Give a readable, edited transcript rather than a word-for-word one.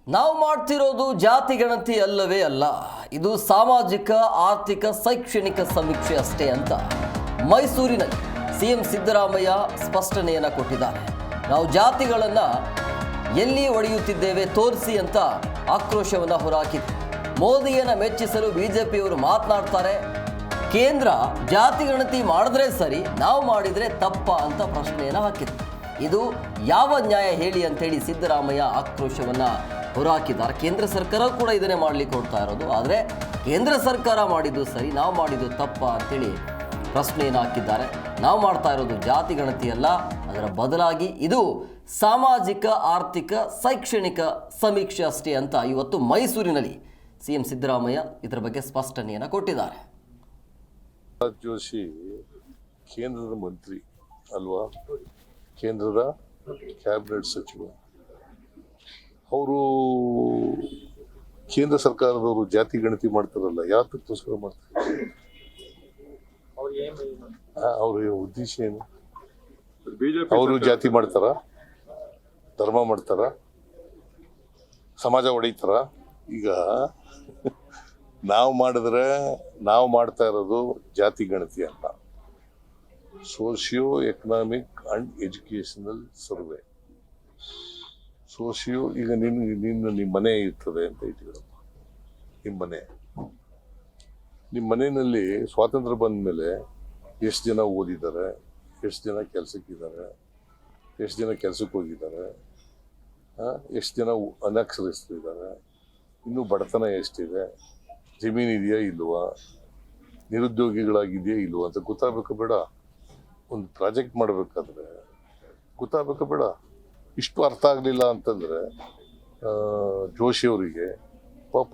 ನಾವು ಮಾಡ್ತಿರೋದು ಜಾತಿ ಗಣತಿ ಅಲ್ಲವೇ ಅಲ್ಲ, ಇದು ಸಾಮಾಜಿಕ ಆರ್ಥಿಕ ಶೈಕ್ಷಣಿಕ ಸಮೀಕ್ಷೆ ಅಷ್ಟೇ ಅಂತ ಮೈಸೂರಿನಲ್ಲಿ ಸಿಎಂ ಸಿದ್ದರಾಮಯ್ಯ ಸ್ಪಷ್ಟನೆಯನ್ನು ಕೊಟ್ಟಿದ್ದಾರೆ. ನಾವು ಜಾತಿಗಳನ್ನು ಎಲ್ಲಿ ಒಡೆಯುತ್ತಿದ್ದೇವೆ ತೋರಿಸಿ ಅಂತ ಆಕ್ರೋಶವನ್ನು ಹೊರಹಾಕಿದೆ. ಮೋದಿಯನ್ನು ಮೆಚ್ಚಿಸಲು ಬಿಜೆಪಿಯವರು ಮಾತನಾಡ್ತಾರೆ. ಕೇಂದ್ರ ಜಾತಿ ಗಣತಿ ಮಾಡಿದ್ರೆ ಸರಿ, ನಾವು ಮಾಡಿದರೆ ತಪ್ಪ ಅಂತ ಪ್ರಶ್ನೆಯನ್ನು ಹಾಕಿದೆ. ಇದು ಯಾವ ನ್ಯಾಯ ಹೇಳಿ ಅಂತೇಳಿ ಸಿದ್ದರಾಮಯ್ಯ ಆಕ್ರೋಶವನ್ನು ಹೊರಹಾಕಿದ್ದಾರೆ. ಕೇಂದ್ರ ಸರ್ಕಾರ ಕೂಡ ಇದನ್ನೇ ಮಾಡಲಿಕ್ಕೆ ಹೊರಡ್ತಾ ಇರೋದು, ಆದರೆ ಕೇಂದ್ರ ಸರ್ಕಾರ ಮಾಡಿದ್ದು ಸರಿ, ನಾವು ಮಾಡಿದ್ದು ತಪ್ಪ ಅಂತೇಳಿ ಪ್ರಶ್ನೆಯನ್ನು ಹಾಕಿದ್ದಾರೆ. ನಾವು ಮಾಡ್ತಾ ಇರೋದು ಜಾತಿ ಗಣತಿ ಅಲ್ಲ, ಅದರ ಬದಲಾಗಿ ಇದು ಸಾಮಾಜಿಕ ಆರ್ಥಿಕ ಶೈಕ್ಷಣಿಕ ಸಮೀಕ್ಷೆ ಅಷ್ಟೇ ಅಂತ ಇವತ್ತು ಮೈಸೂರಿನಲ್ಲಿ ಸಿಎಂ ಸಿದ್ದರಾಮಯ್ಯ ಇದರ ಬಗ್ಗೆ ಸ್ಪಷ್ಟನೆಯನ್ನು ಕೊಟ್ಟಿದ್ದಾರೆ. ಜೋಶಿ ಕೇಂದ್ರದ ಮಂತ್ರಿ ಅಲ್ವಾ, ಕೇಂದ್ರದ ಕ್ಯಾಬಿನೆಟ್ ಸಚಿವ. ಅವರು ಕೇಂದ್ರ ಸರ್ಕಾರದವರು ಜಾತಿ ಗಣತಿ ಮಾಡ್ತಾರಲ್ಲ, ಯಾತಕ್ಕೋಸ್ಕರ ಮಾಡ್ತಾರೆ? ಅವ್ರ ಉದ್ದೇಶ ಏನು? ಅವರು ಜಾತಿ ಮಾಡ್ತಾರ, ಧರ್ಮ ಮಾಡ್ತಾರ, ಸಮಾಜ ಹೊಡಿತಾರ? ಈಗ ನಾವು ಮಾಡಿದ್ರೆ ನಾವು ಮಾಡ್ತಾ ಇರೋದು ಜಾತಿ ಗಣತಿ ಅಲ್ಲ, socio economic and educational survey. Socio, ಈಗ ನಿಮ್ಮ ಮನೆ ಇರ್ತದೆ ಅಂತ ಇಟ್ಕೊಳ್ಳಪ್ಪ. ನಿಮ್ಮ ಮನೆಯಲ್ಲಿ ಸ್ವಾತಂತ್ರ್ಯ ಬಂದ ಮೇಲೆ ಎಷ್ಟು ಜನ ಓದಿದ್ದಾರೆ, ಎಷ್ಟು ಜನ ಕೆಲಸಕ್ಕಿದ್ದಾರೆ, ಎಷ್ಟು ಜನ ಕೆಲಸಕ್ಕೆ ಹೋಗಿದ್ದಾರೆ, ಎಷ್ಟು ಜನ ಅನಕ್ಷರಸ್ಥರಿದ್ದಾರೆ, ಇನ್ನೂ ಬಡತನ ಎಷ್ಟಿದೆ, ಜಮೀನು ಇದೆಯಾ ಇಲ್ವಾ, ನಿರುದ್ಯೋಗಿಗಳಾಗಿದೆಯಾ ಇಲ್ವಾ ಅಂತ ಗೊತ್ತಾಗಬೇಕು ಬೇಡ? ಒಂದು ಪ್ರಾಜೆಕ್ಟ್ ಮಾಡಬೇಕಾದ್ರೆ ಗೊತ್ತಾಗಬೇಕು ಬೇಡ? ಇಷ್ಟು ಅರ್ಥ ಆಗಲಿಲ್ಲ ಅಂತಂದರೆ ಜೋಶಿ ಅವರಿಗೆ ಪಾಪ